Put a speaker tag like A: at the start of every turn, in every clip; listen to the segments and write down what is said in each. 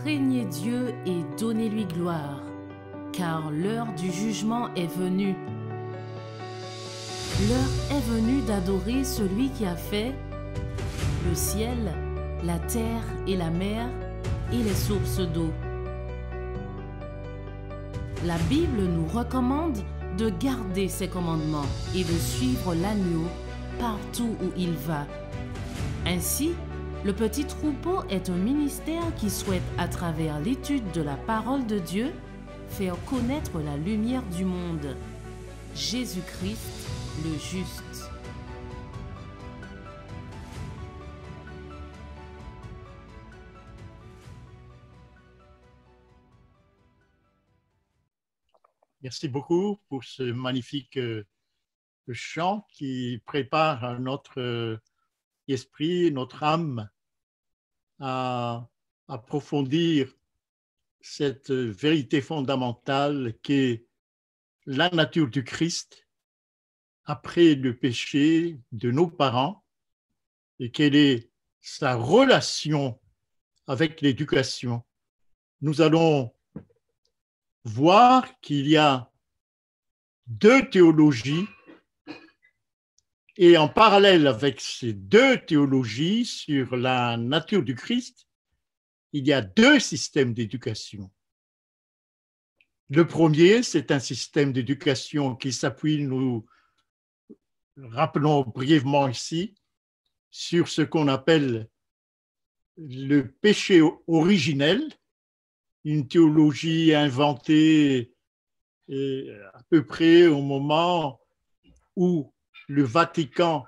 A: Craignez Dieu et donnez-lui gloire, car l'heure du jugement est venue. L'heure est venue d'adorer celui qui a fait le ciel, la terre et la mer et les sources d'eau. La Bible nous recommande de garder ses commandements et de suivre l'agneau partout où il va. Ainsi, le petit troupeau est un ministère qui souhaite, à travers l'étude de la parole de Dieu, faire connaître la lumière du monde, Jésus-Christ le juste.
B: Merci beaucoup pour ce magnifique chant qui prépare notre esprit, notre âme à approfondir cette vérité fondamentale qu'est la nature du Christ après le péché de nos parents et quelle est sa relation avec l'éducation. Nous allons voir qu'il y a deux théologies et en parallèle avec ces deux théologies sur la nature du Christ, il y a deux systèmes d'éducation. Le premier, c'est un système d'éducation qui s'appuie, nous rappelons brièvement ici, sur ce qu'on appelle le péché originel, une théologie inventée à peu près au moment où le Vatican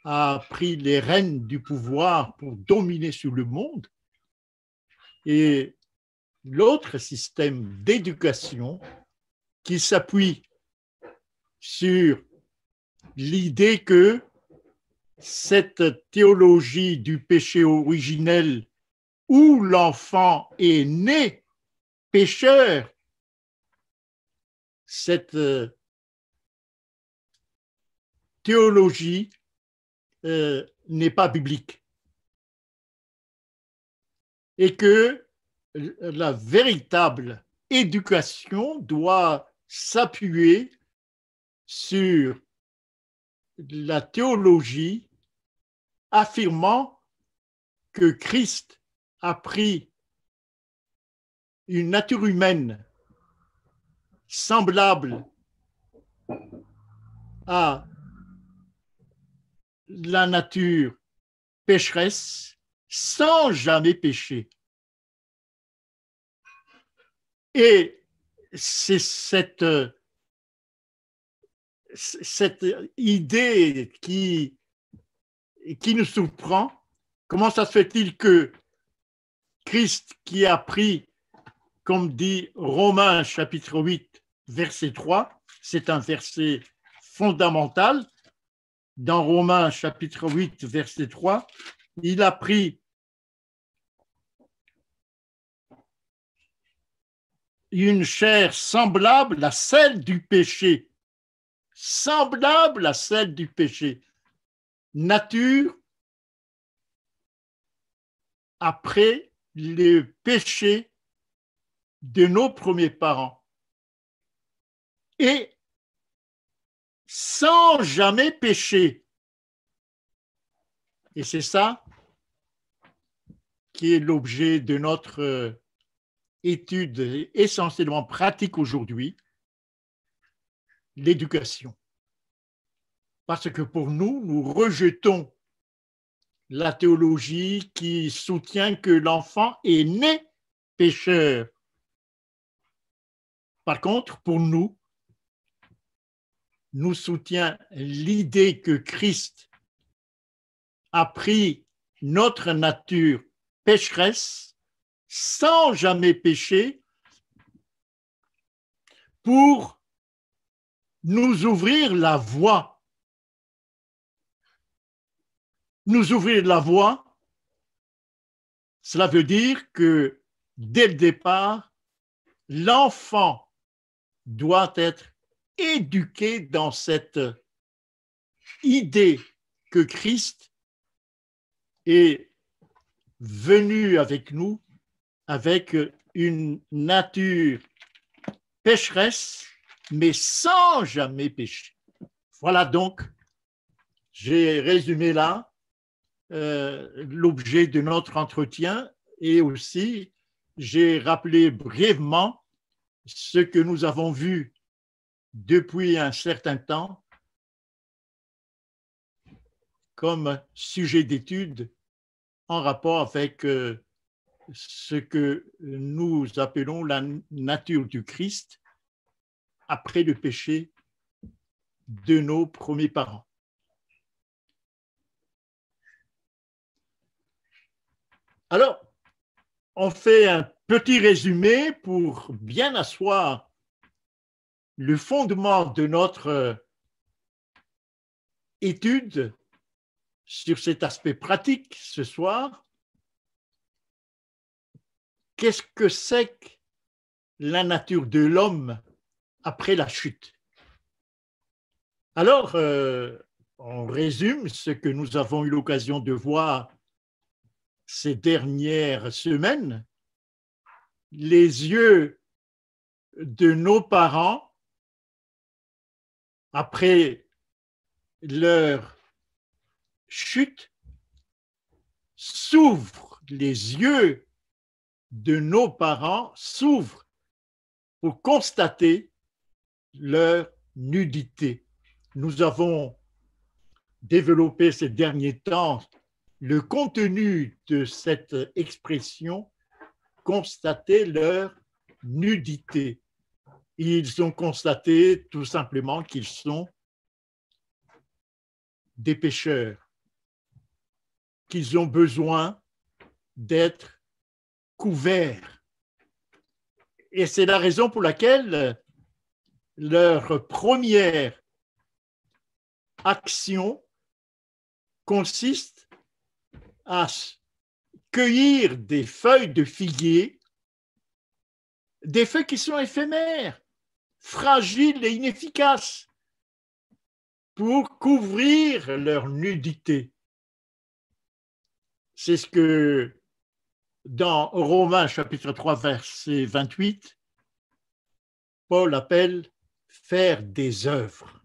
B: a pris les rênes du pouvoir pour dominer sur le monde. Et l'autre système d'éducation qui s'appuie sur l'idée que cette théologie du péché originel où l'enfant est né pécheur, cette théologie n'est pas biblique et que la véritable éducation doit s'appuyer sur la théologie affirmant que Christ a pris une nature humaine semblable à la nature pécheresse sans jamais pécher. Et c'est cette idée qui nous surprend. Comment ça se fait-il que Christ qui a pris, comme dit Romains chapitre 8, verset 3, c'est un verset fondamental, dans Romains chapitre 8, verset 3, il a pris une chair semblable à celle du péché, semblable à celle du péché, nature après le péché de nos premiers parents et sans jamais pécher. Et c'est ça qui est l'objet de notre étude essentiellement pratique aujourd'hui, l'éducation. Parce que pour nous, nous rejetons la théologie qui soutient que l'enfant est né pécheur. Par contre, pour nous, nous soutient l'idée que Christ a pris notre nature pécheresse sans jamais pécher pour nous ouvrir la voie. Nous ouvrir la voie, cela veut dire que dès le départ, l'enfant doit être éduqué dans cette idée que Christ est venu avec nous avec une nature pécheresse, mais sans jamais pécher. Voilà donc, j'ai résumé là l'objet de notre entretien et aussi j'ai rappelé brièvement ce que nous avons vu depuis un certain temps comme sujet d'étude en rapport avec ce que nous appelons la nature du Christ après le péché de nos premiers parents. Alors, on fait un petit résumé pour bien asseoir le fondement de notre étude sur cet aspect pratique ce soir. Qu'est-ce que c'est que la nature de l'homme après la chute? Alors, on résume ce que nous avons eu l'occasion de voir ces dernières semaines. Les yeux de nos parents, après leur chute, s'ouvrent, les yeux de nos parents s'ouvrent pour constater leur nudité. Nous avons développé ces derniers temps le contenu de cette expression, constater leur nudité. Ils ont constaté tout simplement qu'ils sont des pécheurs, qu'ils ont besoin d'être couverts. Et c'est la raison pour laquelle leur première action consiste à cueillir des feuilles de figuier, des feuilles qui sont éphémères, fragiles et inefficaces, pour couvrir leur nudité. C'est ce que dans Romains chapitre 3, verset 28, Paul appelle faire des œuvres.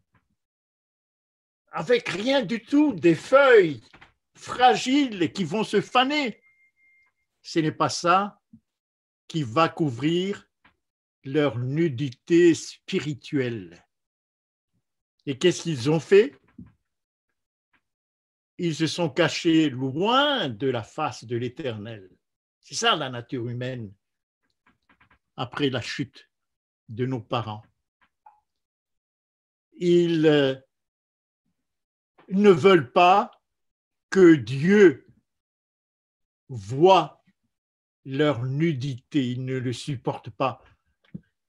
B: Avec rien du tout, des feuilles fragiles qui vont se faner. Ce n'est pas ça qui va couvrir leur nudité spirituelle. Et qu'est-ce qu'ils ont fait? Ils se sont cachés loin de la face de l'Éternel. C'est ça la nature humaine après la chute de nos parents. Ils ne veulent pas que Dieu voit leur nudité, ils ne le supportent pas.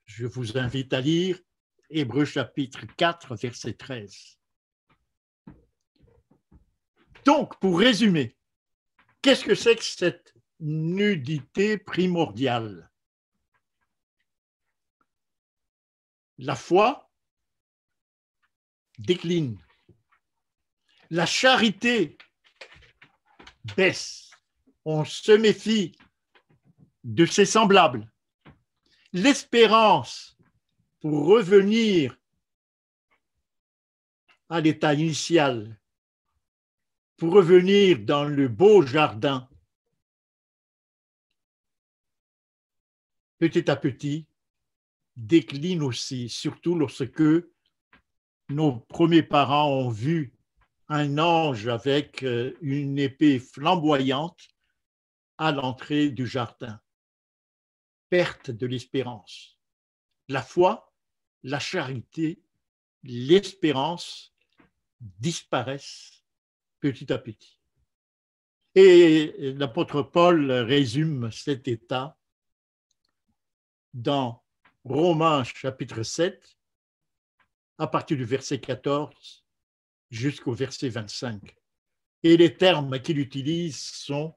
B: Je vous invite à lire Hébreux chapitre 4, verset 13. Donc, pour résumer, qu'est-ce que c'est que cette nudité primordiale? La foi décline. La charité baisse. On se méfie de ses semblables. L'espérance pour revenir à l'état initial, pour revenir dans le beau jardin, petit à petit, décline aussi, surtout lorsque nos premiers parents ont vu un ange avec une épée flamboyante à l'entrée du jardin. Perte de l'espérance. La foi, la charité, l'espérance disparaissent petit à petit. Et l'apôtre Paul résume cet état dans Romains chapitre 7, à partir du verset 14 jusqu'au verset 25. Et les termes qu'il utilise sont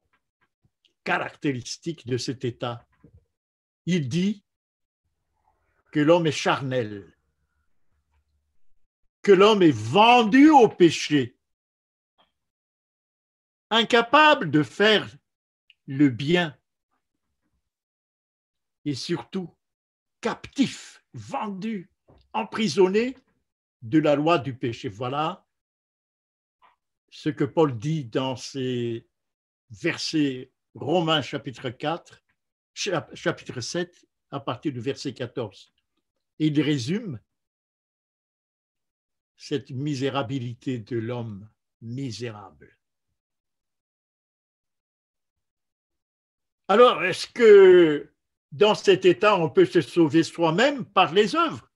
B: caractéristiques de cet état. Il dit que l'homme est charnel, que l'homme est vendu au péché, incapable de faire le bien, et surtout captif, vendu, emprisonné de la loi du péché. Voilà ce que Paul dit dans ces versets Romains chapitre 4, chapitre 7, à partir du verset 14. Et il résume cette misérabilité de l'homme misérable. Alors, est-ce que dans cet état, on peut se sauver soi-même par les œuvres,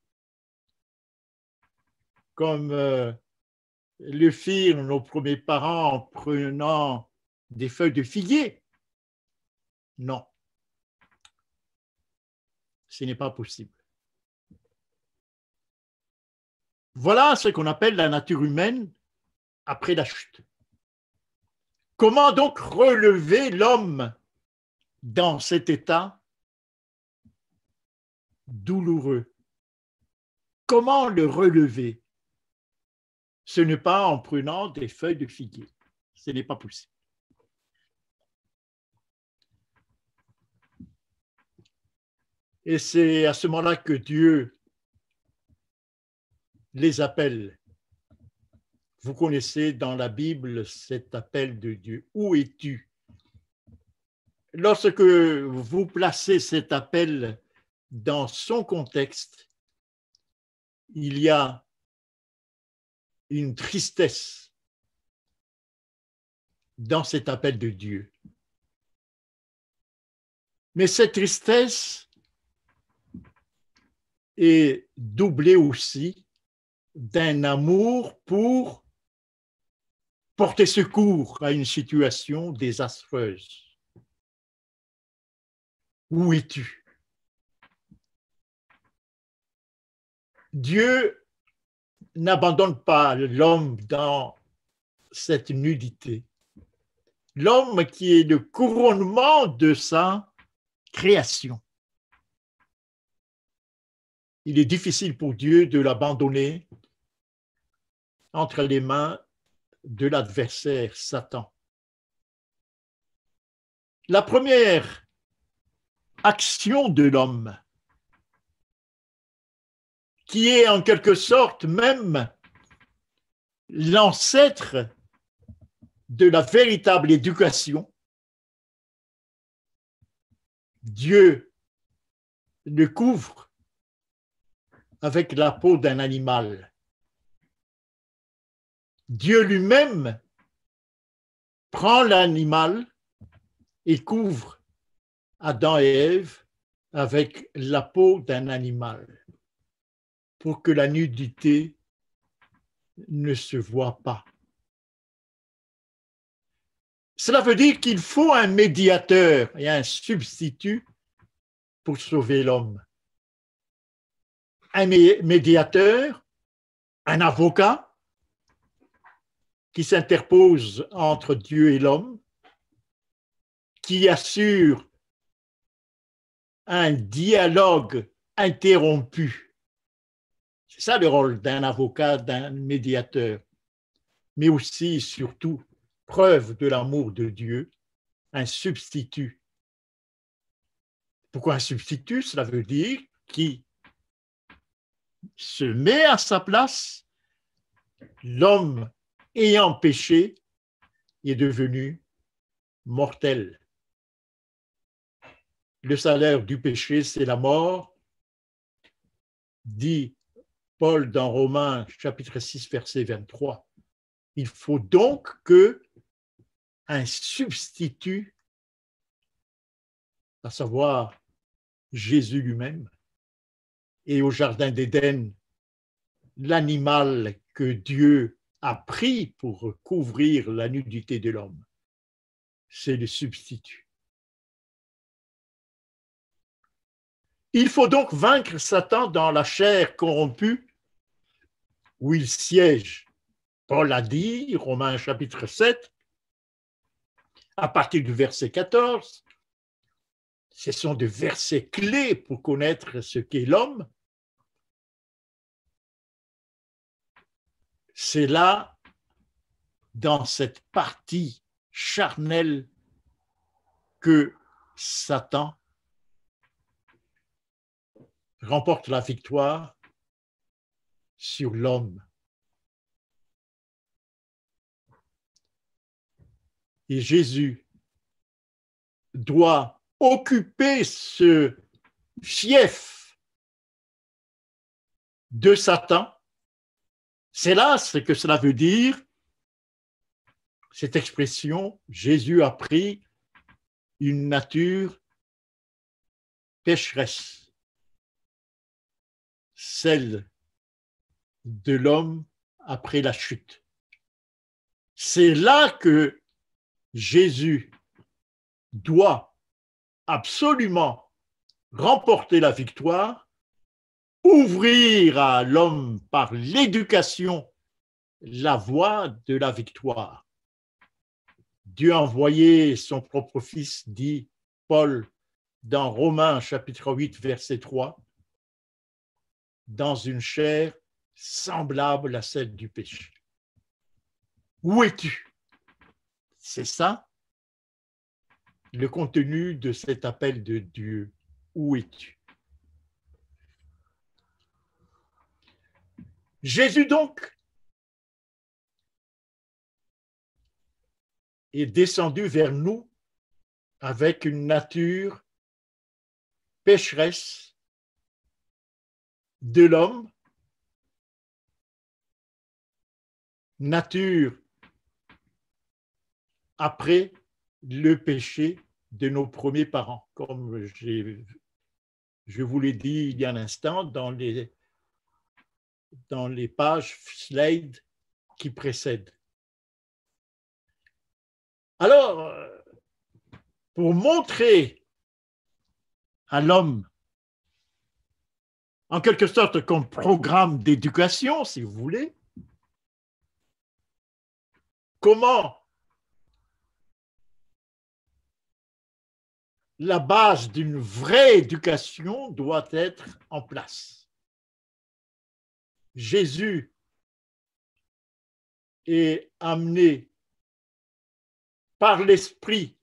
B: comme le firent nos premiers parents en prenant des feuilles de figuier? Non, ce n'est pas possible. Voilà ce qu'on appelle la nature humaine après la chute. Comment donc relever l'homme dans cet état douloureux? Comment le relever? Ce n'est pas en prenant des feuilles de figuier. Ce n'est pas possible. Et c'est à ce moment-là que Dieu les appelle. Vous connaissez dans la Bible cet appel de Dieu. Où es-tu? Lorsque vous placez cet appel dans son contexte, il y a une tristesse dans cet appel de Dieu. Mais cette tristesse est doublée aussi d'un amour pour porter secours à une situation désastreuse. Où es-tu? Dieu n'abandonne pas l'homme dans cette nudité. L'homme qui est le couronnement de sa création. Il est difficile pour Dieu de l'abandonner entre les mains de l'adversaire Satan. La première action de l'homme, qui est en quelque sorte même l'ancêtre de la véritable éducation, Dieu le couvre avec la peau d'un animal. Dieu lui-même prend l'animal et couvre Adam et Ève avec la peau d'un animal pour que la nudité ne se voit pas. Cela veut dire qu'il faut un médiateur et un substitut pour sauver l'homme. Un médiateur, un avocat qui s'interpose entre Dieu et l'homme, qui assure un dialogue interrompu. C'est ça le rôle d'un avocat, d'un médiateur, mais aussi, surtout, preuve de l'amour de Dieu, un substitut. Pourquoi un substitut? Cela veut dire qui se met à sa place. L'homme ayant péché est devenu mortel. Le salaire du péché, c'est la mort, dit Paul dans Romains chapitre 6, verset 23. Il faut donc que un substitut, à savoir Jésus lui-même, et au jardin d'Éden, l'animal que Dieu a pris pour couvrir la nudité de l'homme, c'est le substitut. Il faut donc vaincre Satan dans la chair corrompue où il siège. Paul a dit, Romains chapitre 7, à partir du verset 14, ce sont des versets clés pour connaître ce qu'est l'homme. C'est là, dans cette partie charnelle, que Satan remporte la victoire sur l'homme. Et Jésus doit occuper ce fief de Satan. C'est là ce que cela veut dire, cette expression, Jésus a pris une nature pécheresse, celle de l'homme après la chute. C'est là que Jésus doit absolument remporter la victoire, ouvrir à l'homme par l'éducation la voie de la victoire. Dieu a envoyé son propre Fils, dit Paul dans Romains chapitre 8, verset 3, dans une chair semblable à celle du péché. Où es-tu? C'est ça le contenu de cet appel de Dieu. Où es-tu? Jésus donc est descendu vers nous avec une nature pécheresse de l'homme, nature après le péché de nos premiers parents, comme je vous l'ai dit il y a un instant dans les pages slides qui précèdent. Alors, pour montrer à l'homme, en quelque sorte comme programme d'éducation, si vous voulez, comment la base d'une vraie éducation doit être en place. Jésus est amené par l'Esprit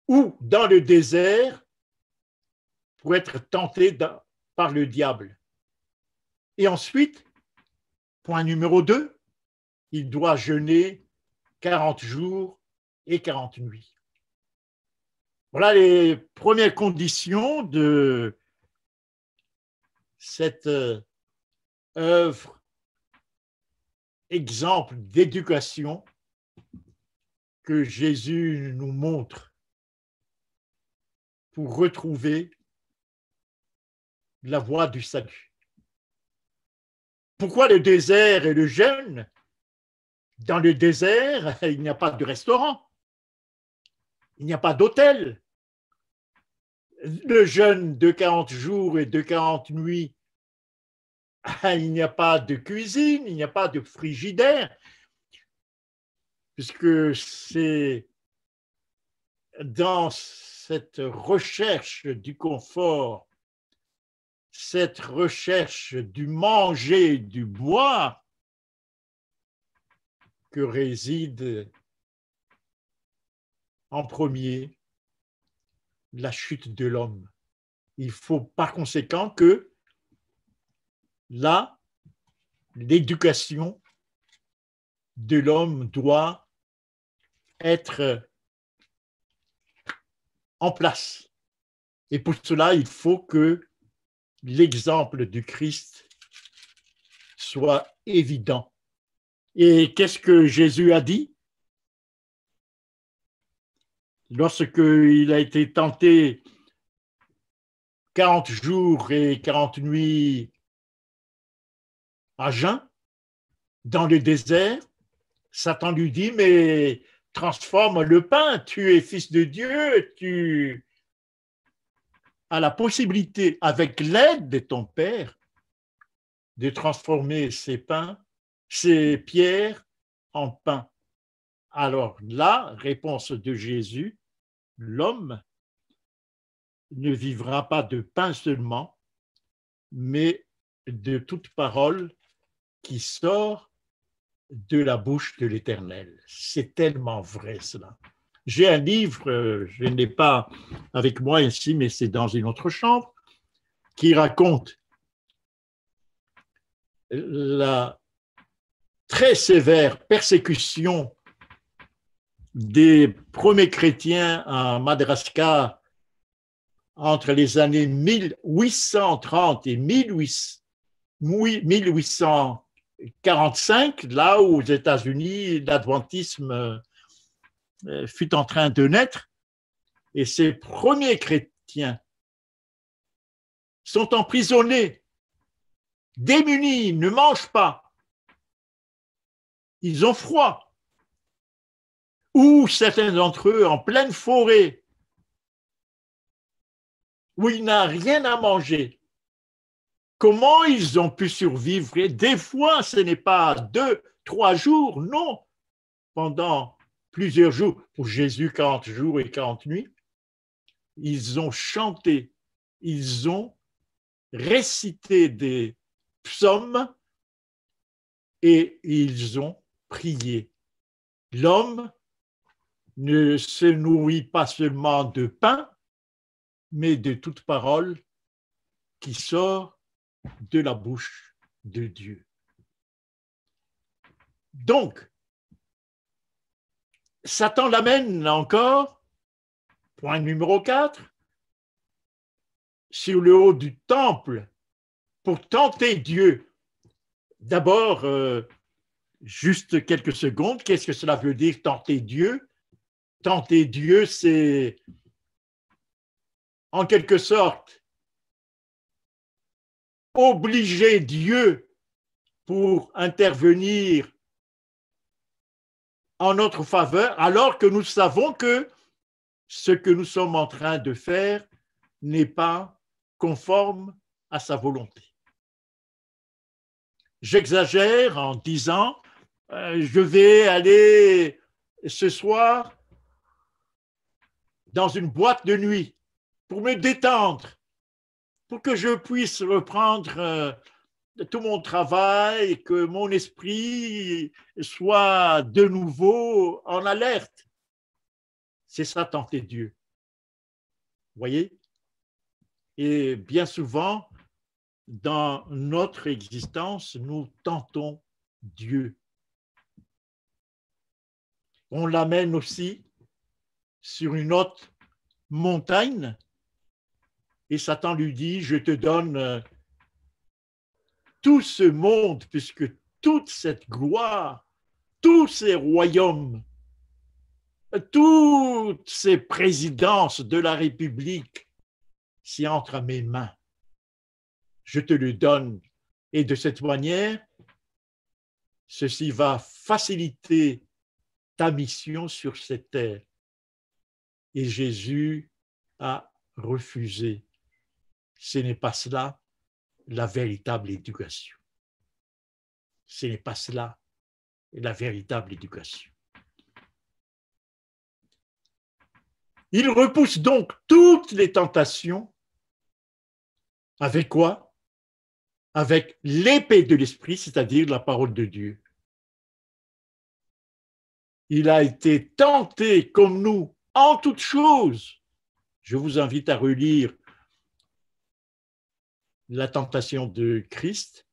B: ou dans le désert pour être tenté par le diable. Et ensuite, point numéro 2, il doit jeûner 40 jours et 40 nuits. Voilà les premières conditions de cette œuvre, exemple d'éducation que Jésus nous montre pour retrouver la voie du salut. Pourquoi le désert et le jeûne? Dans le désert, il n'y a pas de restaurant, il n'y a pas d'hôtel. Le jeûne de 40 jours et de 40 nuits, il n'y a pas de cuisine, il n'y a pas de frigidaire, puisque c'est dans cette recherche du confort, cette recherche du manger et du boire que réside en premier la chute de l'homme. Il faut par conséquent que là, l'éducation de l'homme doit être en place. Et pour cela, il faut que l'exemple du Christ soit évident. Et qu'est-ce que Jésus a dit? Lorsqu'il a été tenté 40 jours et 40 nuits à jeun dans le désert, Satan lui dit, mais transforme le pain, tu es fils de Dieu, tu as la possibilité, avec l'aide de ton Père, de transformer ces pierres en pain. Alors là, réponse de Jésus, l'homme ne vivra pas de pain seulement, mais de toute parole qui sort de la bouche de l'Éternel. C'est tellement vrai cela. J'ai un livre, je ne l'ai pas avec moi ici, mais c'est dans une autre chambre, qui raconte la très sévère persécution des premiers chrétiens à Madagascar entre les années 1830 et 1845, là où aux États-Unis, l'adventisme fut en train de naître, et ces premiers chrétiens sont emprisonnés, démunis, ne mangent pas, ils ont froid, ou certains d'entre eux en pleine forêt, où il n'a rien à manger. Comment ils ont pu survivre? Et des fois, ce n'est pas 2, 3 jours, non, pendant plusieurs jours, pour Jésus, 40 jours et 40 nuits, ils ont chanté, ils ont récité des psaumes et ils ont prié. L'homme ne se nourrit pas seulement de pain, mais de toute parole qui sort de la bouche de Dieu. Donc, Satan l'amène encore, point numéro 4, sur le haut du temple pour tenter Dieu. D'abord, juste quelques secondes, qu'est-ce que cela veut dire tenter Dieu? Tenter Dieu, c'est en quelque sorte obliger Dieu pour intervenir en notre faveur, alors que nous savons que ce que nous sommes en train de faire n'est pas conforme à sa volonté. J'exagère en disant, je vais aller ce soir dans une boîte de nuit pour me détendre, pour que je puisse reprendre tout mon travail et que mon esprit soit de nouveau en alerte. C'est ça, tenter Dieu. Vous voyez? Et bien souvent, dans notre existence, nous tentons Dieu. On l'amène aussi sur une haute montagne et Satan lui dit, je te donne tout ce monde, puisque toute cette gloire, tous ces royaumes, toutes ces présidences de la République, s'y entrent à mes mains. Je te le donne. Et de cette manière, ceci va faciliter ta mission sur cette terre. Et Jésus a refusé. Ce n'est pas cela la véritable éducation. Ce n'est pas cela la véritable éducation. Il repousse donc toutes les tentations. Avec quoi? Avec l'épée de l'esprit, c'est-à-dire la parole de Dieu. Il a été tenté comme nous en toutes choses. Je vous invite à relire la tentation de Christ.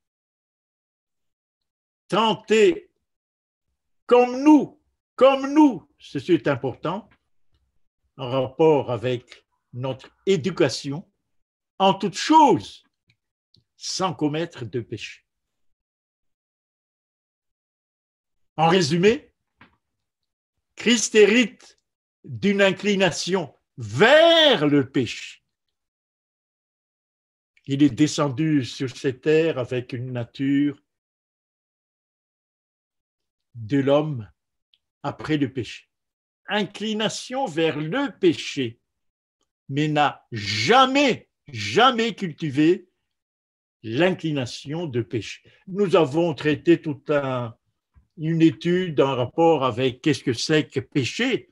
B: Tenté comme nous, ceci est important, en rapport avec notre éducation, en toutes choses, sans commettre de péché. En résumé, Christ hérite d'une inclination vers le péché. Il est descendu sur cette terre avec une nature de l'homme après le péché. Inclination vers le péché, mais n'a jamais cultivé l'inclination de péché. Nous avons traité toute une étude en rapport avec qu'est-ce que c'est que péché.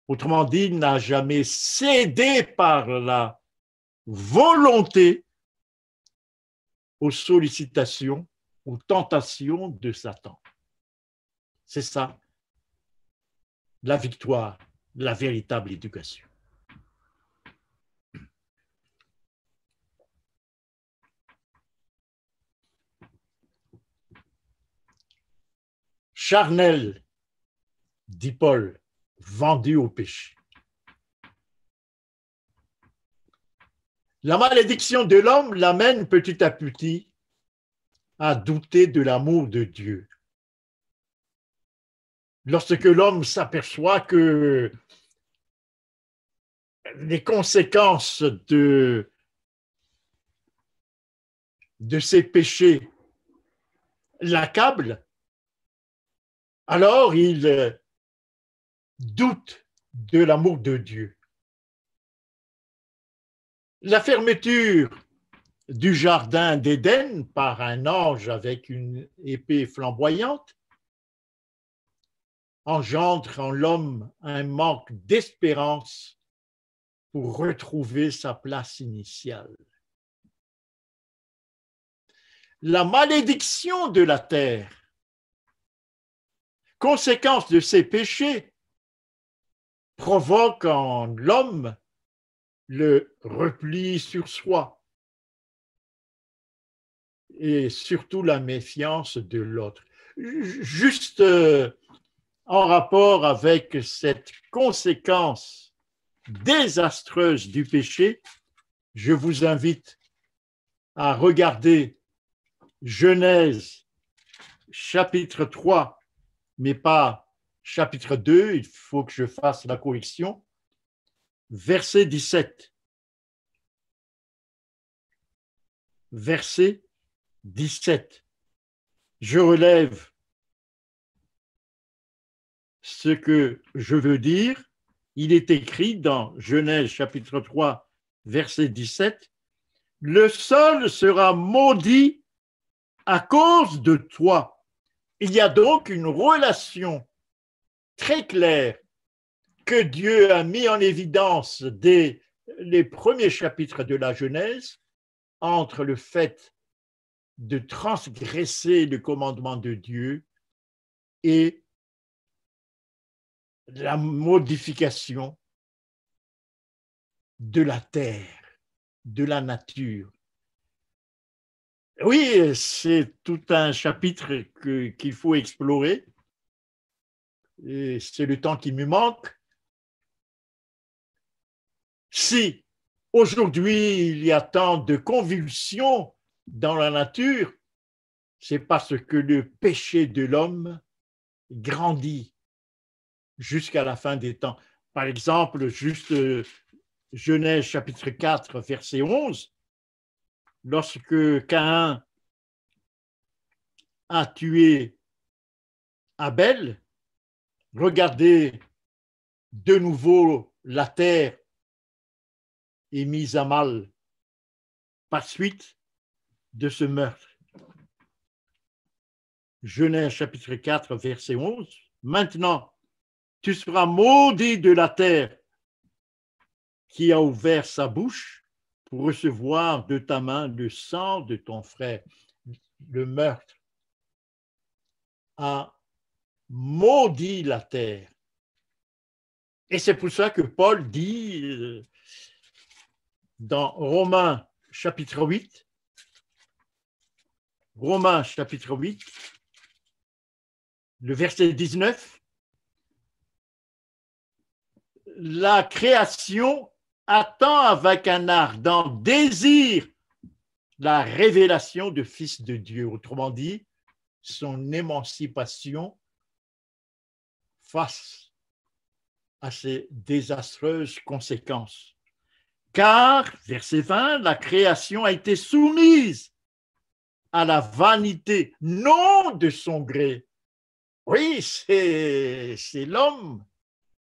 B: Autrement dit, il n'a jamais cédé par la volonté aux sollicitations, aux tentations de Satan. C'est ça, la victoire, la véritable éducation. charnel, dit Paul, vendu au péché. La malédiction de l'homme l'amène petit à petit à douter de l'amour de Dieu. Lorsque l'homme s'aperçoit que les conséquences de ses péchés l'accablent, alors il doute de l'amour de Dieu. La fermeture du jardin d'Éden par un ange avec une épée flamboyante engendre en l'homme un manque d'espérance pour retrouver sa place initiale. La malédiction de la terre, conséquence de ses péchés, provoque en l'homme le repli sur soi et surtout la méfiance de l'autre. Juste en rapport avec cette conséquence désastreuse du péché, je vous invite à regarder Genèse chapitre 3, mais pas chapitre 2, il faut que je fasse la correction, verset 17. Verset 17. Je relève ce que je veux dire. Il est écrit dans Genèse chapitre 3, verset 17, « Le sol sera maudit à cause de toi. » Il y a donc une relation très claire que Dieu a mis en évidence dès les premiers chapitres de la Genèse entre le fait de transgresser le commandement de Dieu et la modification de la terre, de la nature. Oui, c'est tout un chapitre qu'il faut explorer. Et c'est le temps qui me manque. Si aujourd'hui il y a tant de convulsions dans la nature, c'est parce que le péché de l'homme grandit jusqu'à la fin des temps. Par exemple, juste Genèse chapitre 4, verset 11, lorsque Caïn a tué Abel, regardez de nouveau la terre est mise à mal par suite de ce meurtre. Genèse chapitre 4, verset 11. Maintenant, tu seras maudit de la terre qui a ouvert sa bouche pour recevoir de ta main le sang de ton frère. Le meurtre a maudit la terre. Et c'est pour ça que Paul dit dans Romains chapitre 8, le verset 19, la création attend avec un ardent désir la révélation du Fils de Dieu, autrement dit, son émancipation face à ces désastreuses conséquences. Car, verset 20, la création a été soumise à la vanité, non de son gré. Oui, c'est l'homme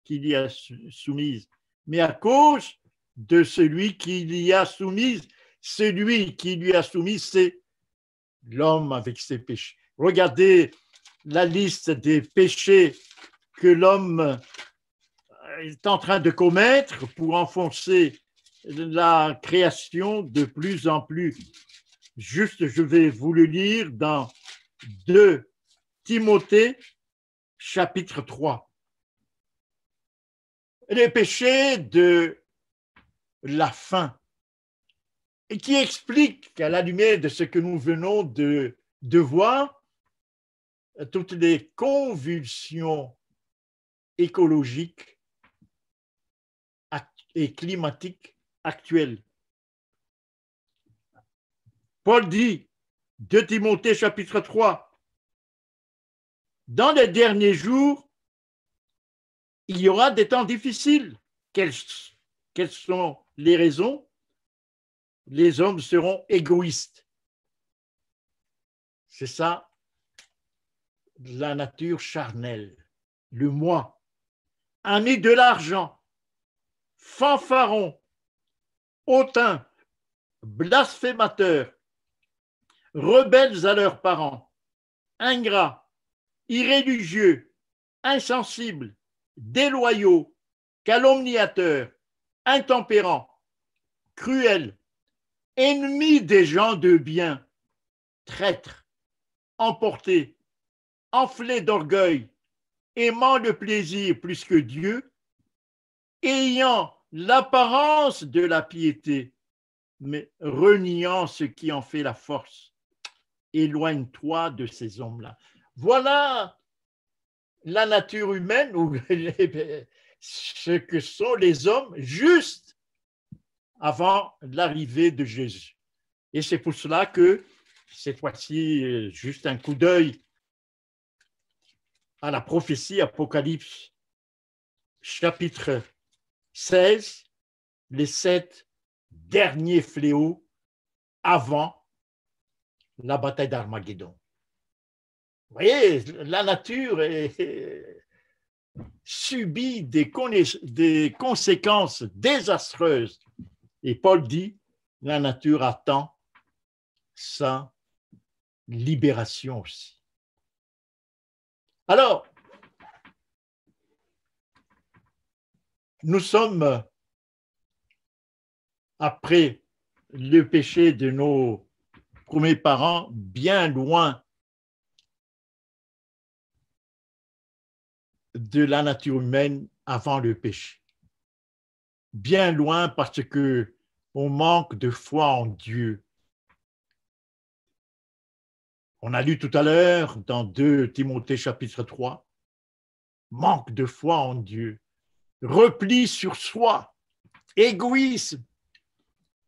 B: qui l'y a soumise, mais à cause de celui qui l'y a soumise. Celui qui lui a soumise, c'est l'homme avec ses péchés. Regardez la liste des péchés que l'homme est en train de commettre pour enfoncer la création de plus en plus. Juste, je vais vous le lire dans 2 Timothée, chapitre 3. Les péchés de la faim, et qui explique, à la lumière de ce que nous venons de voir, toutes les convulsions écologiques et climatiques actuelles. Paul dit, 2 Timothée chapitre 3, dans les derniers jours, il y aura des temps difficiles. Quelles sont les raisons? Les hommes seront égoïstes. C'est ça, la nature charnelle, le moi. Amis de l'argent, fanfarons, hautains, blasphémateurs, rebelles à leurs parents, ingrats, irréligieux, insensibles, déloyaux, calomniateurs, intempérants, cruels, ennemis des gens de bien, traîtres, emportés, enflés d'orgueil, aimant le plaisir plus que Dieu, ayant l'apparence de la piété, mais reniant ce qui en fait la force. Éloigne-toi de ces hommes-là. Voilà la nature humaine ou ce que sont les hommes juste avant l'arrivée de Jésus. Et c'est pour cela que cette fois-ci, juste un coup d'œil à la prophétie Apocalypse, chapitre 16, les 7 derniers fléaux avant la bataille d'Armageddon. Vous voyez, la nature subit des conséquences désastreuses. Et Paul dit, la nature attend sa libération aussi. Alors, nous sommes, après le péché de nos premiers parents, bien loin de la nature humaine avant le péché. Bien loin parce que on manque de foi en Dieu. On a lu tout à l'heure dans 2 Timothée chapitre 3, manque de foi en Dieu, repli sur soi, égoïsme,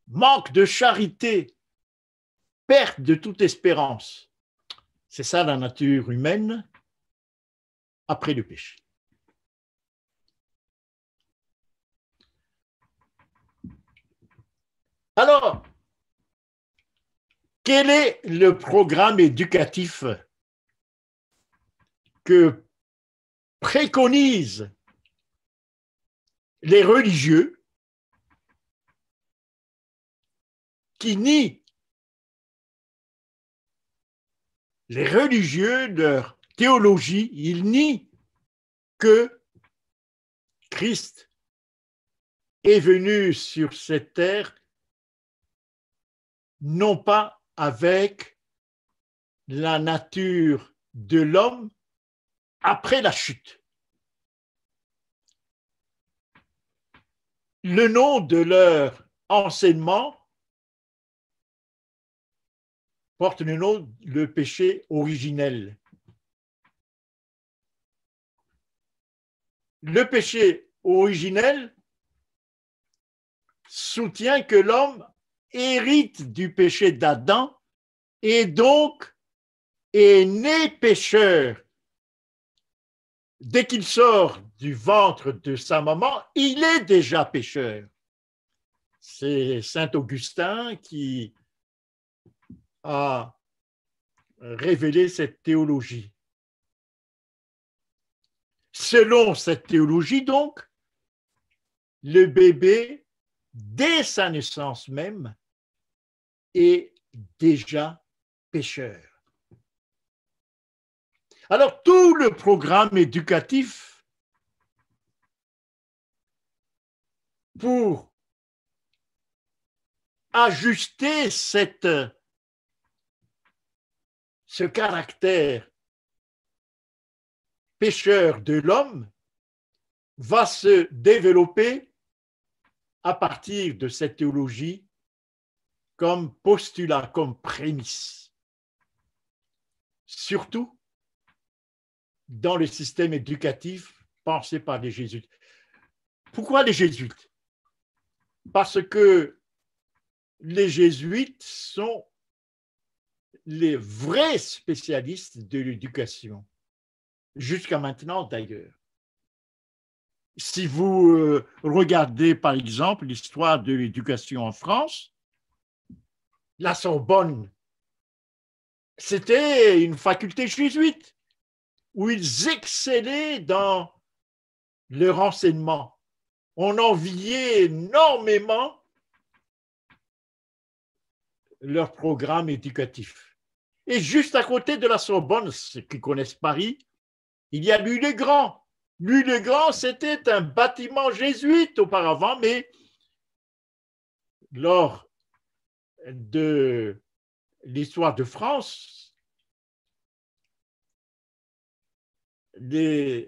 B: manque de charité, perte de toute espérance. C'est ça la nature humaine après le péché. Alors, quel est le programme éducatif que préconisent les religieux qui nient les religieux, leur théologie, ils nient que Christ est venu sur cette terre non pas avec la nature de l'homme après la chute. Le nom de leur enseignement porte le nom le péché originel. Le péché originel soutient que l'homme hérite du péché d'Adam et donc est né pécheur. Dès qu'il sort du ventre de sa maman, il est déjà pécheur. C'est saint Augustin qui a révélé cette théologie. Selon cette théologie, donc, le bébé, dès sa naissance même, est déjà pécheur. Alors, tout le programme éducatif pour ajuster ce caractère pécheur de l'homme va se développer à partir de cette théologie comme postulat, comme prémisse. Surtout dans le système éducatif pensé par les jésuites. Pourquoi les jésuites? Parce que les jésuites sont les vrais spécialistes de l'éducation, jusqu'à maintenant d'ailleurs. Si vous regardez par exemple l'histoire de l'éducation en France, la Sorbonne, c'était une faculté jésuite où ils excellaient dans leur enseignement. On enviait énormément leur programme éducatif. Et juste à côté de la Sorbonne, ceux qui connaissent Paris, il y a Louis-le-Grand. Louis-le-Grand, c'était un bâtiment jésuite auparavant, mais lors de l'histoire de France, le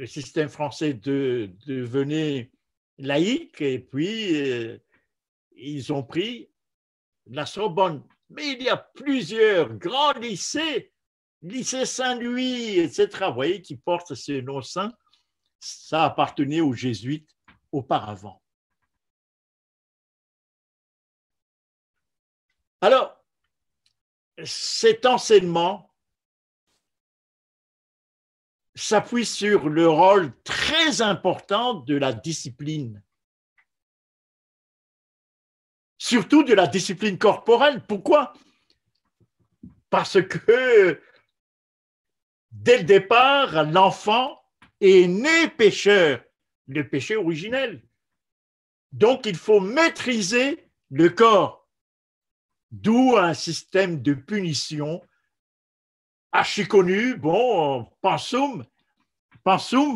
B: système français devenait laïque et puis ils ont pris la Sorbonne. Mais il y a plusieurs grands lycées, lycée Saint-Louis, etc., vous voyez, qui portent ce nom saint. Ça appartenait aux jésuites auparavant. Alors, cet enseignement s'appuie sur le rôle très important de la discipline, surtout de la discipline corporelle. Pourquoi? Parce que dès le départ, l'enfant est né pécheur, le péché originel. Donc, il faut maîtriser le corps, d'où un système de punition archi connu. Bon, pensum,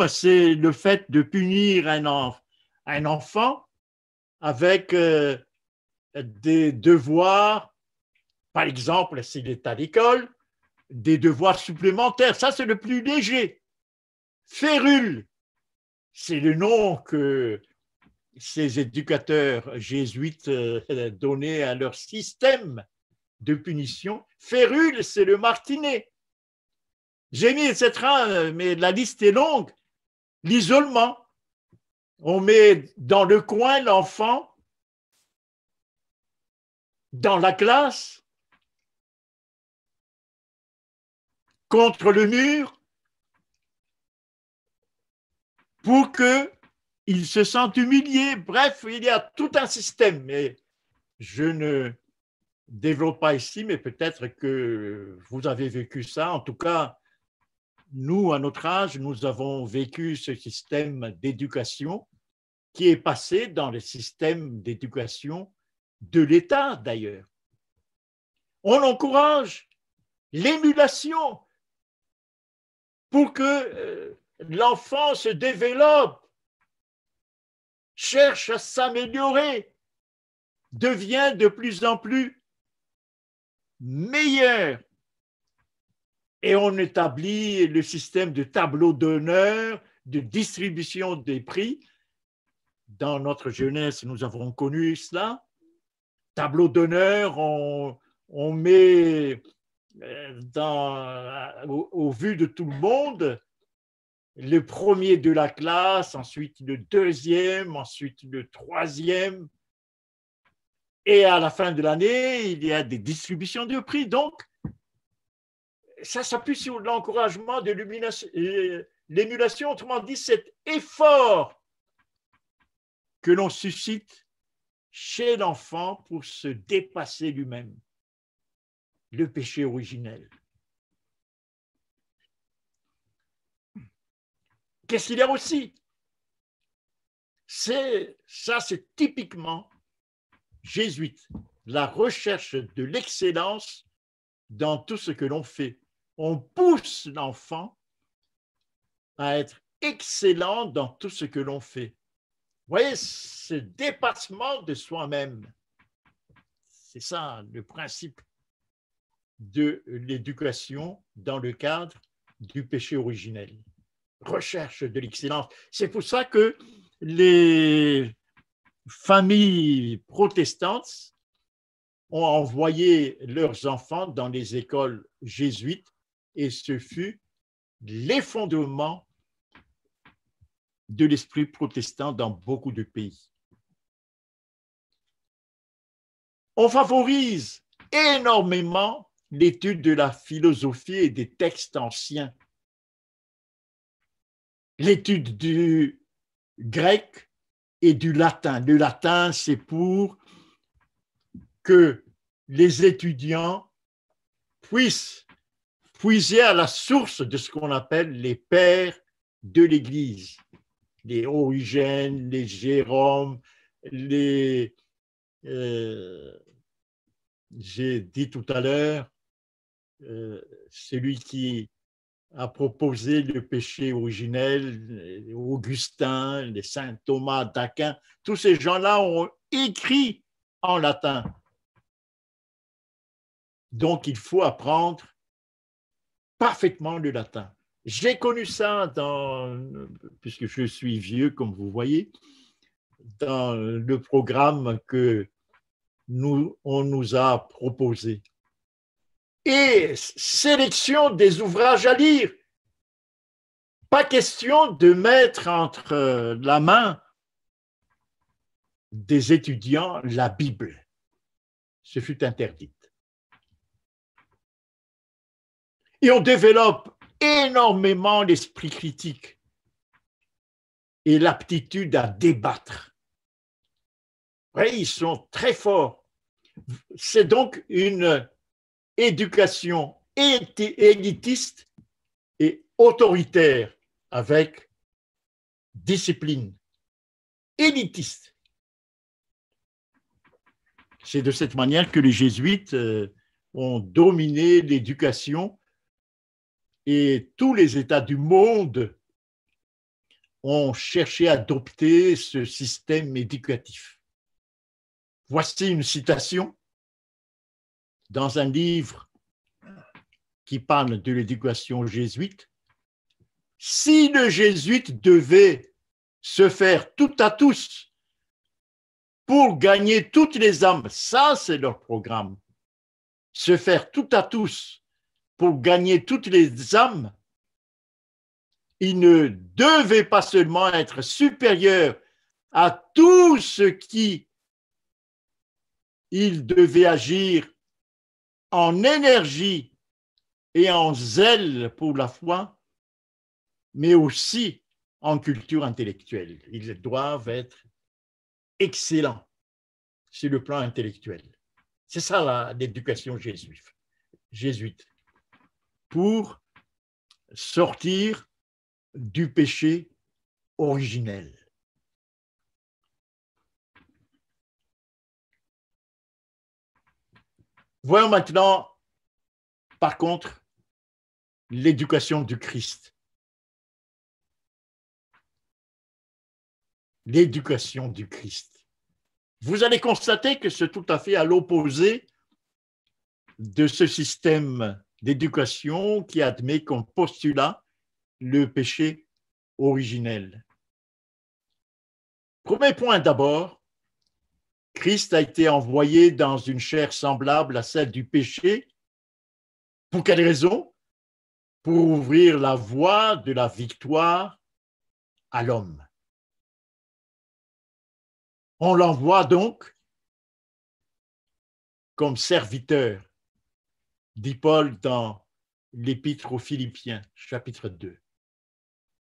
B: c'est le fait de punir un enfant avec des devoirs, par exemple, s'il est à l'école, des devoirs supplémentaires. Ça, c'est le plus léger. Férule, c'est le nom que ces éducateurs jésuites donnaient à leur système de punition. Férule, c'est le martinet. J'ai mis, etc., mais la liste est longue. L'isolement. On met dans le coin l'enfant, dans la classe, contre le mur, pour qu'il se sente humilié. Bref, il y a tout un système, mais je ne développe pas ici, mais peut-être que vous avez vécu ça. En tout cas, nous, à notre âge, nous avons vécu ce système d'éducation qui est passé dans le système d'éducation de l'État, d'ailleurs. On encourage l'émulation pour que l'enfant se développe, cherche à s'améliorer, devient de plus en plus meilleur. Et on établit le système de tableau d'honneur, de distribution des prix. Dans notre jeunesse, nous avons connu cela. Tableau d'honneur, on met au vu de tout le monde le premier de la classe, ensuite le deuxième, ensuite le troisième. Et à la fin de l'année, il y a des distributions de prix. Donc, ça s'appuie sur l'encouragement de l'émulation, autrement dit, cet effort que l'on suscite chez l'enfant pour se dépasser lui-même, le péché originel. Qu'est-ce qu'il y a aussi? C'est typiquement jésuite, la recherche de l'excellence dans tout ce que l'on fait. On pousse l'enfant à être excellent dans tout ce que l'on fait. Vous voyez, ce dépassement de soi-même, c'est ça le principe de l'éducation dans le cadre du péché originel. Recherche de l'excellence. C'est pour ça que les familles protestantes ont envoyé leurs enfants dans les écoles jésuites et ce fut l'effondrement de l'esprit protestant dans beaucoup de pays. On favorise énormément l'étude de la philosophie et des textes anciens. L'étude du grec et du latin. Le latin, c'est pour que les étudiants puissent puiser à la source de ce qu'on appelle les pères de l'Église, les Origènes, les Jérôme, j'ai dit tout à l'heure, celui qui a proposé le péché originel, Augustin, les saint Thomas d'Aquin, tous ces gens-là ont écrit en latin. Donc, il faut apprendre parfaitement le latin. J'ai connu ça puisque je suis vieux, comme vous voyez, dans le programme que on nous a proposé. Et sélection des ouvrages à lire. Pas question de mettre entre la main des étudiants la Bible. Ce fut interdit. Et on développe énormément l'esprit critique et l'aptitude à débattre. Oui, ils sont très forts. C'est donc une éducation élitiste et autoritaire avec discipline. Élitiste. C'est de cette manière que les jésuites ont dominé l'éducation et tous les États du monde ont cherché à adopter ce système éducatif. Voici une citation dans un livre qui parle de l'éducation jésuite. Si le jésuite devait se faire tout à tous pour gagner toutes les âmes, ça c'est leur programme, se faire tout à tous pour gagner toutes les âmes, il ne devait pas seulement être supérieur à tout ce qui il devait agir en énergie et en zèle pour la foi, mais aussi en culture intellectuelle. Ils doivent être excellents sur le plan intellectuel. C'est ça l'éducation jésuite, pour sortir du péché originel. Voyons maintenant, par contre, l'éducation du Christ. L'éducation du Christ. Vous allez constater que c'est tout à fait à l'opposé de ce système d'éducation qui admet comme postulat le péché originel. Premier point d'abord, Christ a été envoyé dans une chair semblable à celle du péché. Pour quelle raison? Pour ouvrir la voie de la victoire à l'homme. On l'envoie donc comme serviteur, dit Paul dans l'Épître aux Philippiens, chapitre 2,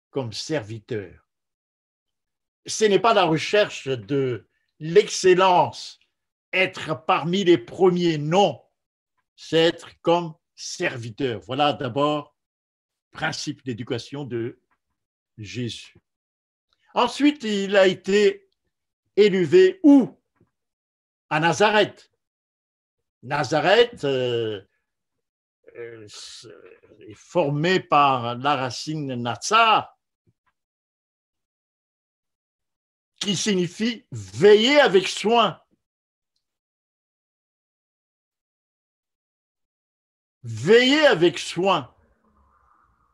B: comme serviteur. Ce n'est pas la recherche de l'excellence, être parmi les premiers, non, c'est être comme serviteur. Voilà d'abord le principe d'éducation de Jésus. Ensuite, il a été élevé où? À Nazareth. Nazareth est formé par la racine Natsar, qui signifie veiller avec soin. Veiller avec soin.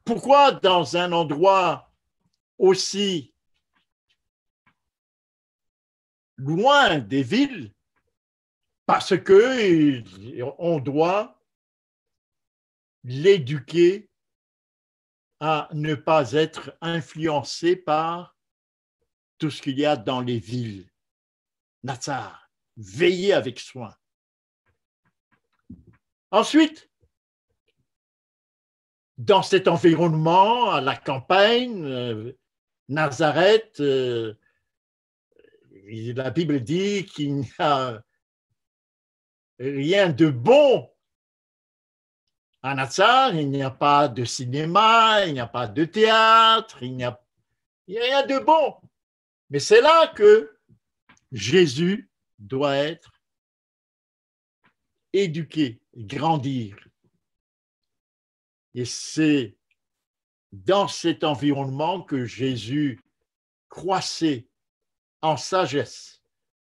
B: Pourquoi dans un endroit aussi loin des villes? Parce que on doit l'éduquer à ne pas être influencé par tout ce qu'il y a dans les villes. Natsar, veillez avec soin. Ensuite, dans cet environnement, à la campagne, Nazareth, la Bible dit qu'il n'y a rien de bon à Nazareth, il n'y a pas de cinéma, il n'y a pas de théâtre, il n'y a rien de bon. Mais c'est là que Jésus doit être éduqué, grandir. Et c'est dans cet environnement que Jésus croissait en sagesse,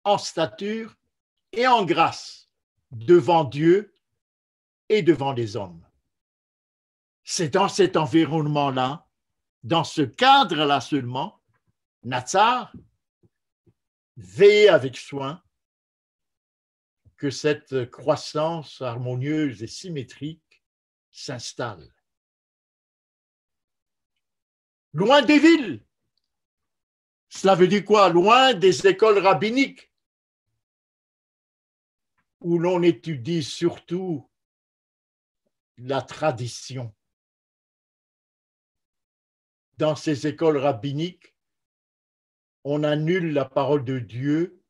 B: en stature et en grâce devant Dieu et devant les hommes. C'est dans cet environnement-là, dans ce cadre-là seulement, Natsar, veillez avec soin que cette croissance harmonieuse et symétrique s'installe. Loin des villes. Cela veut dire quoi? Loin des écoles rabbiniques, où l'on étudie surtout la tradition. Dans ces écoles rabbiniques, on annule la parole de Dieu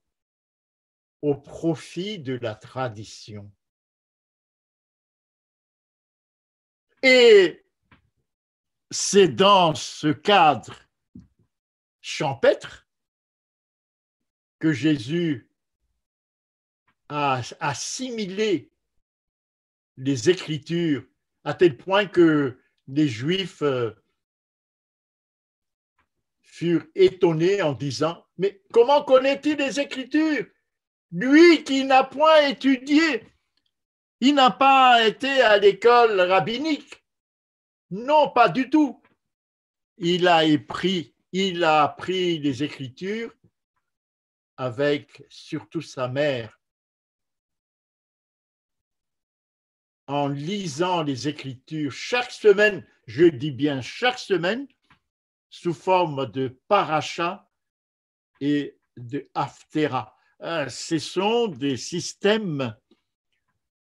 B: au profit de la tradition. Et c'est dans ce cadre champêtre que Jésus a assimilé les Écritures à tel point que les Juifs furent étonnés en disant « Mais comment connaît-il les Écritures? Lui qui n'a point étudié, il n'a pas été à l'école rabbinique. » Non, pas du tout. Il a appris les Écritures avec surtout sa mère. En lisant les Écritures chaque semaine, je dis bien chaque semaine, sous forme de paracha et de haftera. Ce sont des systèmes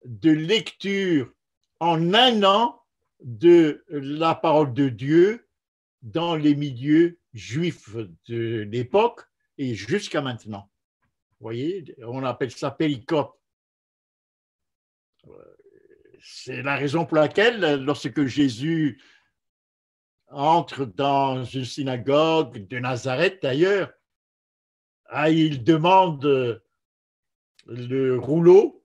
B: de lecture en un an de la parole de Dieu dans les milieux juifs de l'époque et jusqu'à maintenant. Vous voyez, on appelle ça péricope. C'est la raison pour laquelle, lorsque Jésus entre dans une synagogue de Nazareth d'ailleurs, il demande le rouleau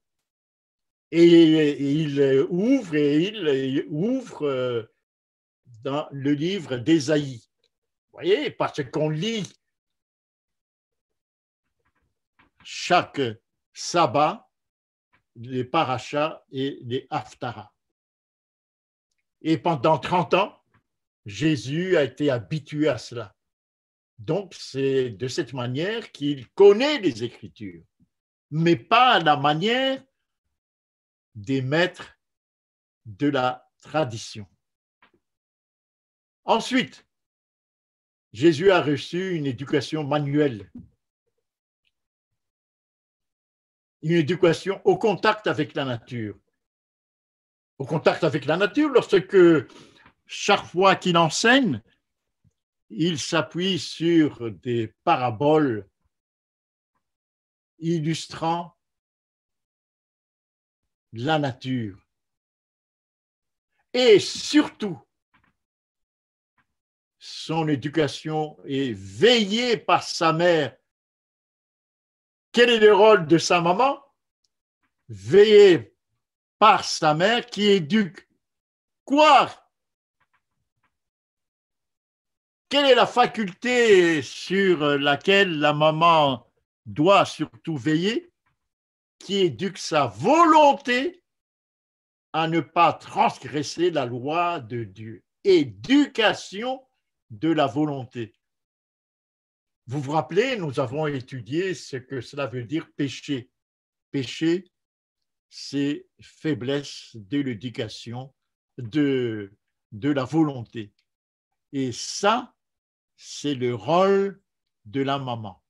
B: et il ouvre dans le livre d'Ésaïe. Vous voyez, parce qu'on lit chaque sabbat les parachas et les haftarahs. Et pendant 30 ans, Jésus a été habitué à cela. Donc, c'est de cette manière qu'il connaît les Écritures, mais pas à la manière des maîtres de la tradition. Ensuite, Jésus a reçu une éducation manuelle, une éducation au contact avec la nature. Au contact avec la nature, lorsque chaque fois qu'il enseigne, il s'appuie sur des paraboles illustrant la nature. Et surtout, son éducation est veillée par sa mère. Quel est le rôle de sa maman? Veillée par sa mère qui éduque. Quoi? Quelle est la faculté sur laquelle la maman doit surtout veiller? Qui éduque sa volonté à ne pas transgresser la loi de Dieu. Éducation de la volonté. Vous vous rappelez, nous avons étudié ce que cela veut dire péché. Péché, c'est faiblesse de l'éducation de la volonté. Et ça, c'est le rôle de la maman.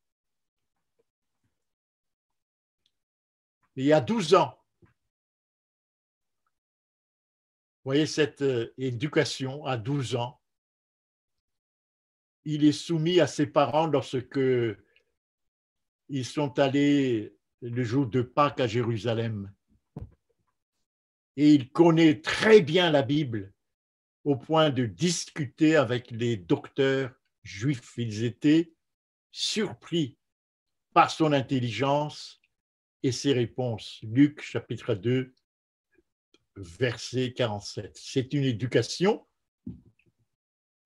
B: Il y a 12 ans, vous voyez cette éducation à 12 ans, il est soumis à ses parents lorsque ils sont allés le jour de Pâques à Jérusalem. Et il connaît très bien la Bible au point de discuter avec les docteurs juifs. Ils étaient surpris par son intelligence et ses réponses. Luc chapitre 2, verset 47. C'est une éducation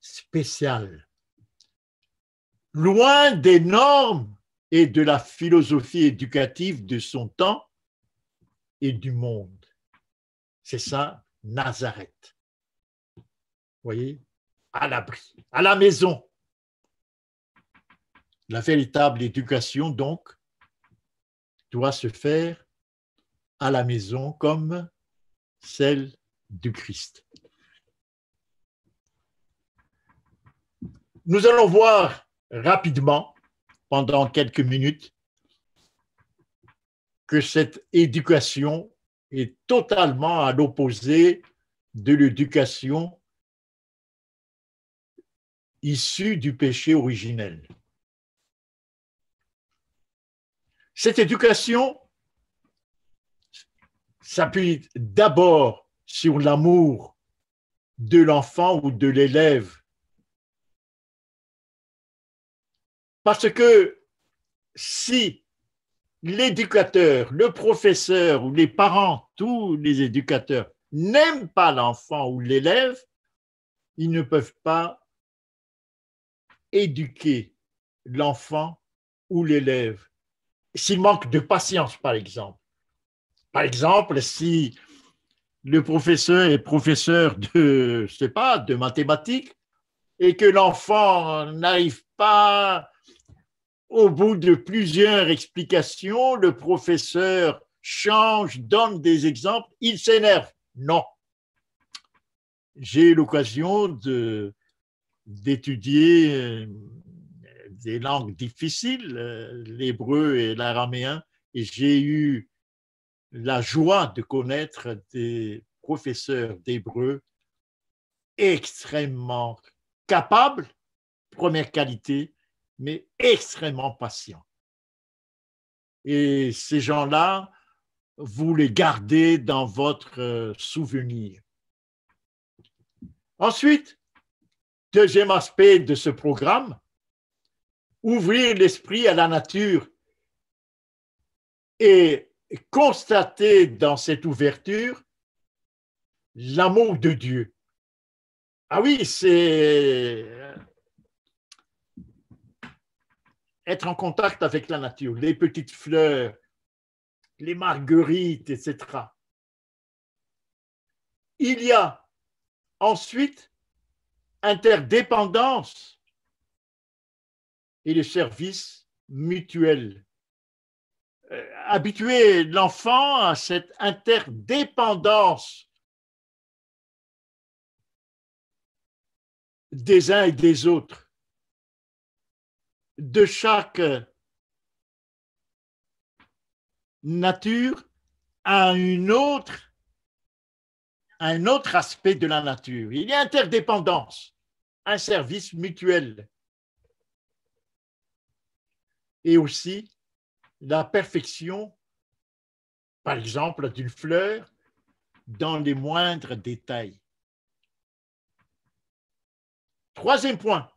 B: spéciale. Loin des normes et de la philosophie éducative de son temps et du monde. C'est ça, Nazareth. Vous voyez, à l'abri, à la maison. La véritable éducation, donc, doit se faire à la maison comme celle du Christ. Nous allons voir rapidement, pendant quelques minutes, que cette éducation est totalement à l'opposé de l'éducation issue du péché originel. Cette éducation s'appuie d'abord sur l'amour de l'enfant ou de l'élève. Parce que si l'éducateur, le professeur ou les parents, tous les éducateurs n'aiment pas l'enfant ou l'élève, ils ne peuvent pas éduquer l'enfant ou l'élève. S'il manque de patience, par exemple. Par exemple, si le professeur est professeur de, je sais pas, de mathématiques et que l'enfant n'arrive pas au bout de plusieurs explications, le professeur change, donne des exemples, il s'énerve. Non. J'ai eu l'occasion d'étudier des langues difficiles, l'hébreu et l'araméen, et j'ai eu la joie de connaître des professeurs d'hébreu extrêmement capables, première qualité, mais extrêmement patients. Et ces gens-là, vous les gardez dans votre souvenir. Ensuite, deuxième aspect de ce programme, ouvrir l'esprit à la nature et constater dans cette ouverture l'amour de Dieu. Ah oui, c'est être en contact avec la nature, les petites fleurs, les marguerites, etc. Il y a ensuite interdépendance et le service mutuel. Habituer l'enfant à cette interdépendance des uns et des autres, de chaque nature à un autre aspect de la nature. Il y a interdépendance, un service mutuel et aussi la perfection, par exemple, d'une fleur dans les moindres détails. Troisième point.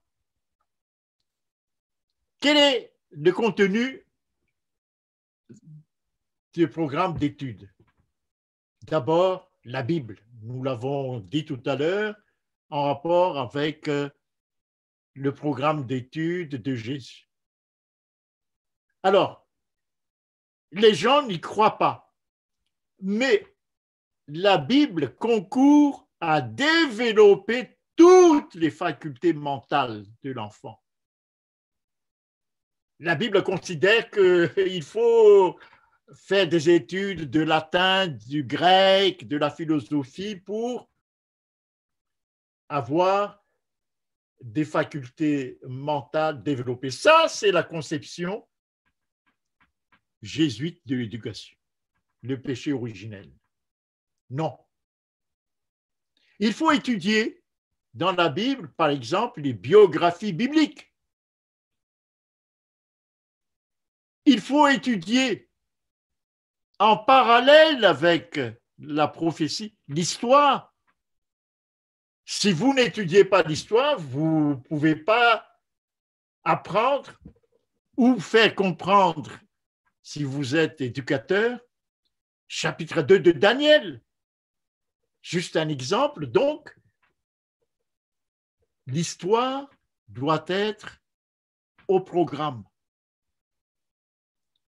B: Quel est le contenu du programme d'études? D'abord, la Bible. Nous l'avons dit tout à l'heure en rapport avec le programme d'études de Jésus. Alors, les gens n'y croient pas, mais la Bible concourt à développer toutes les facultés mentales de l'enfant. La Bible considère qu'il faut faire des études de latin, du grec, de la philosophie pour avoir des facultés mentales développées. Ça, c'est la conception jésuite de l'éducation, le péché originel. Non. Il faut étudier dans la Bible, par exemple, les biographies bibliques. Il faut étudier en parallèle avec la prophétie, l'histoire. Si vous n'étudiez pas l'histoire, vous ne pouvez pas apprendre ou faire comprendre, si vous êtes éducateur, chapitre 2 de Daniel. Juste un exemple, donc, l'histoire doit être au programme.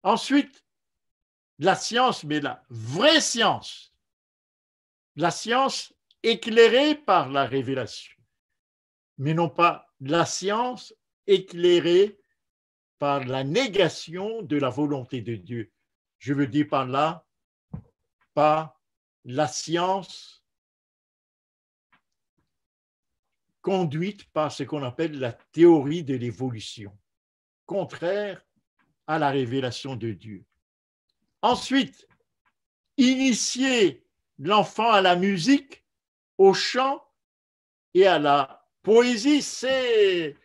B: Ensuite, la science, mais la vraie science, la science éclairée par la révélation, mais non pas la science éclairée par la négation de la volonté de Dieu. Je veux dire par là, pas la science conduite par ce qu'on appelle la théorie de l'évolution, contraire à la révélation de Dieu. Ensuite, initier l'enfant à la musique, au chant et à la poésie, c'est,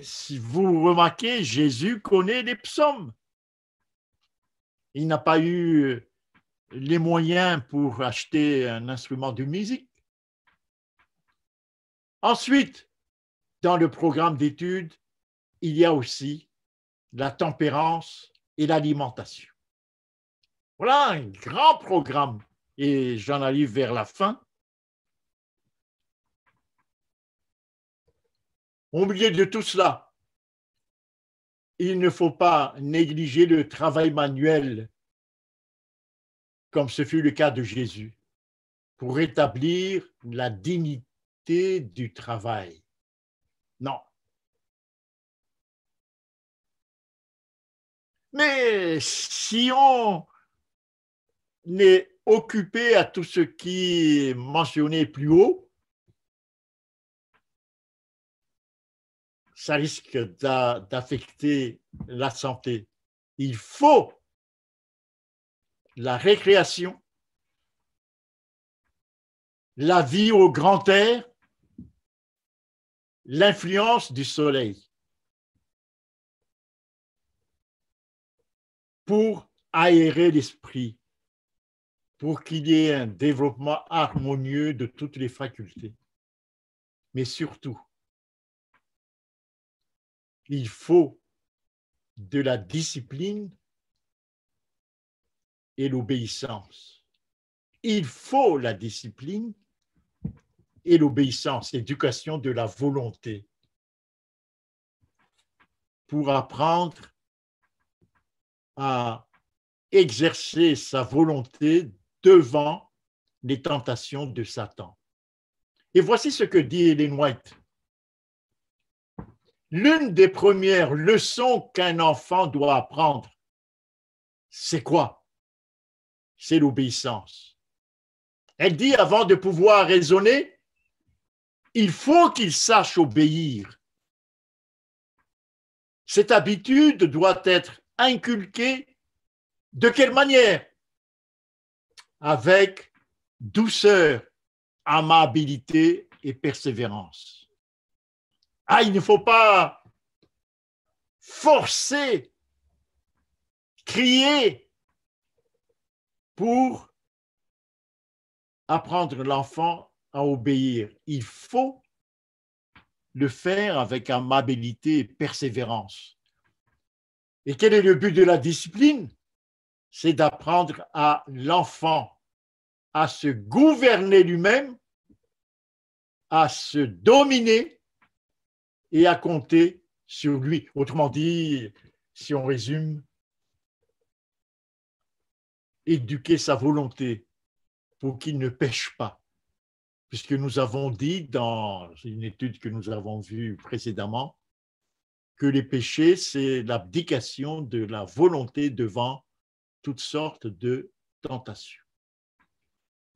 B: si vous remarquez, Jésus connaît les psaumes. Il n'a pas eu les moyens pour acheter un instrument de musique. Ensuite, dans le programme d'études, il y a aussi la tempérance et l'alimentation. Voilà un grand programme et j'en arrive vers la fin. Au milieu de tout cela, il ne faut pas négliger le travail manuel, comme ce fut le cas de Jésus, pour rétablir la dignité du travail. Non. Mais si on est occupé à tout ce qui est mentionné plus haut, ça risque d'affecter la santé. Il faut la récréation, la vie au grand air, l'influence du soleil pour aérer l'esprit, pour qu'il y ait un développement harmonieux de toutes les facultés. Mais surtout, il faut de la discipline et l'obéissance. Il faut la discipline et l'obéissance, l'éducation de la volonté pour apprendre à exercer sa volonté devant les tentations de Satan. Et voici ce que dit Ellen White. L'une des premières leçons qu'un enfant doit apprendre, c'est quoi? C'est l'obéissance. Elle dit, avant de pouvoir raisonner, il faut qu'il sache obéir. Cette habitude doit être inculquée de quelle manière? Avec douceur, amabilité et persévérance. Ah, il ne faut pas forcer, crier pour apprendre l'enfant à obéir. Il faut le faire avec amabilité et persévérance. Et quel est le but de la discipline? C'est d'apprendre à l'enfant à se gouverner lui-même, à se dominer et à compter sur lui. Autrement dit, si on résume, éduquer sa volonté pour qu'il ne pêche pas. Puisque nous avons dit dans une étude que nous avons vue précédemment que les péchés, c'est l'abdication de la volonté devant toutes sortes de tentations.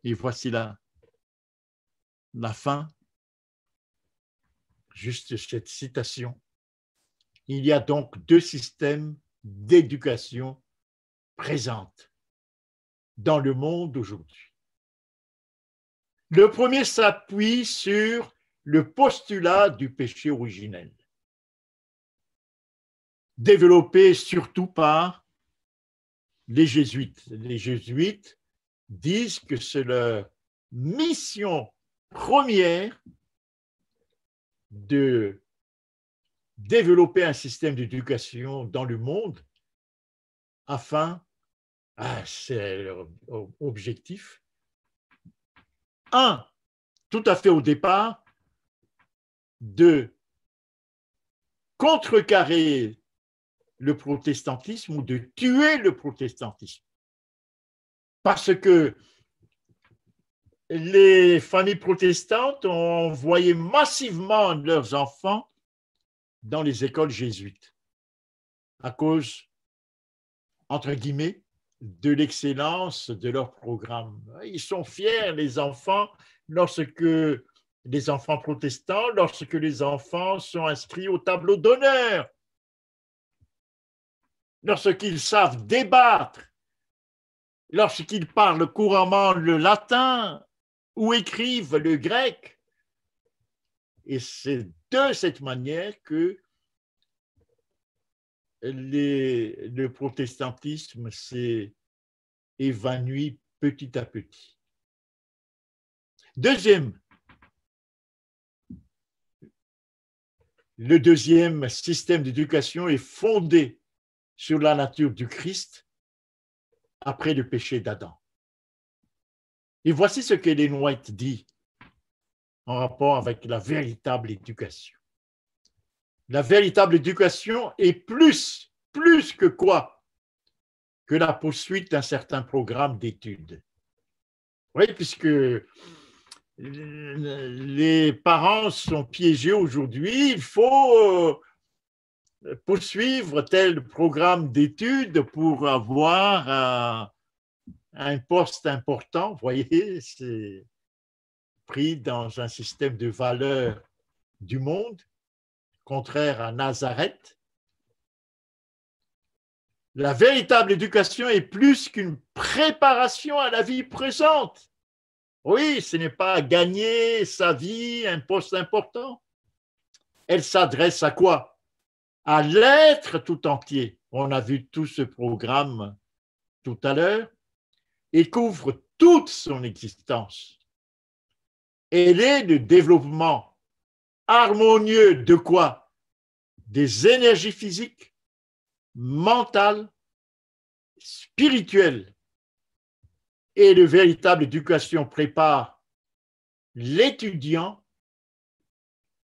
B: Et voici la fin. juste cette citation. Il y a donc deux systèmes d'éducation présents dans le monde aujourd'hui. Le premier s'appuie sur le postulat du péché originel, développé surtout par les jésuites. Les jésuites disent que c'est leur mission première de développer un système d'éducation dans le monde afin, c'est leur objectif, tout à fait au départ, de contrecarrer le protestantisme ou de tuer le protestantisme. Parce que les familles protestantes ont envoyé massivement leurs enfants dans les écoles jésuites à cause, entre guillemets, de l'excellence de leur programme. Ils sont fiers, les enfants, les enfants protestants, lorsque les enfants sont inscrits au tableau d'honneur, lorsqu'ils savent débattre, lorsqu'ils parlent couramment le latin ou écrivent le grec. Et c'est de cette manière que le protestantisme s'est évanoui petit à petit. Le deuxième système d'éducation est fondé sur la nature du Christ après le péché d'Adam. Et voici ce qu'Ellen White dit en rapport avec la véritable éducation. La véritable éducation est plus que quoi? Que la poursuite d'un certain programme d'études. Oui, puisque les parents sont piégés aujourd'hui, il faut poursuivre tel programme d'études pour avoir un poste important. Vous voyez, c'est pris dans un système de valeurs du monde, contraire à Nazareth. La véritable éducation est plus qu'une préparation à la vie présente. Oui, ce n'est pas gagner sa vie, un poste important. Elle s'adresse à quoi? À l'être tout entier. On a vu tout ce programme tout à l'heure et couvre toute son existence. Elle est le développement harmonieux de quoi? Des énergies physiques, mentales, spirituelles. Et la véritable éducation prépare l'étudiant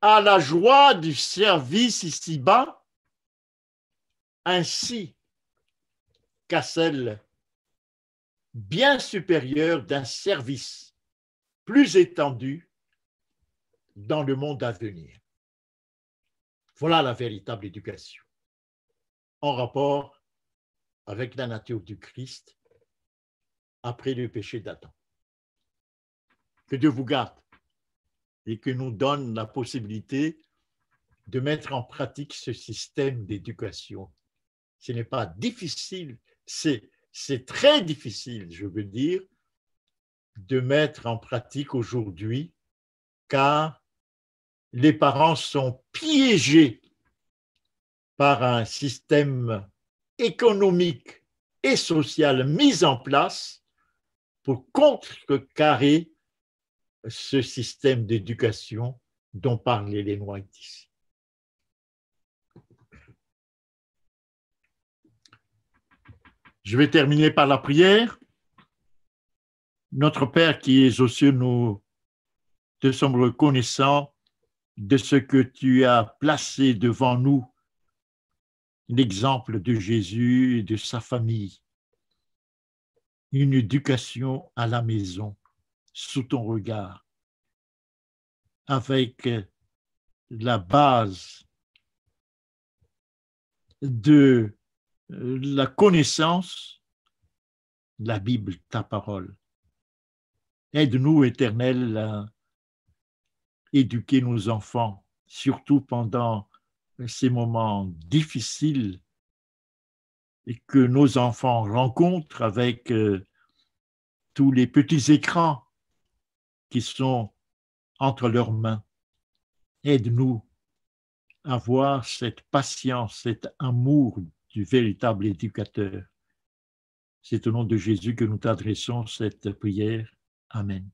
B: à la joie du service ici-bas, ainsi qu'à celle bien supérieure d'un service plus étendu dans le monde à venir. Voilà la véritable éducation en rapport avec la nature du Christ après le péché d'Adam. Que Dieu vous garde et que nous donne la possibilité de mettre en pratique ce système d'éducation. Ce n'est pas difficile, c'est très difficile, je veux dire, de mettre en pratique aujourd'hui, car les parents sont piégés par un système économique et social mis en place pour contrecarrer ce système d'éducation dont parle Ellen White ici. Je vais terminer par la prière. Notre Père qui es aux cieux, nous te sommes reconnaissants de ce que tu as placé devant nous, l'exemple de Jésus et de sa famille, une éducation à la maison, sous ton regard, avec la base de la connaissance, la Bible, ta parole. Aide-nous, Éternel, à éduquer nos enfants surtout pendant ces moments difficiles et que nos enfants rencontrent avec tous les petits écrans qui sont entre leurs mains. Aide-nous à avoir cette patience, cet amour du véritable éducateur. C'est au nom de Jésus que nous t'adressons cette prière. Amen.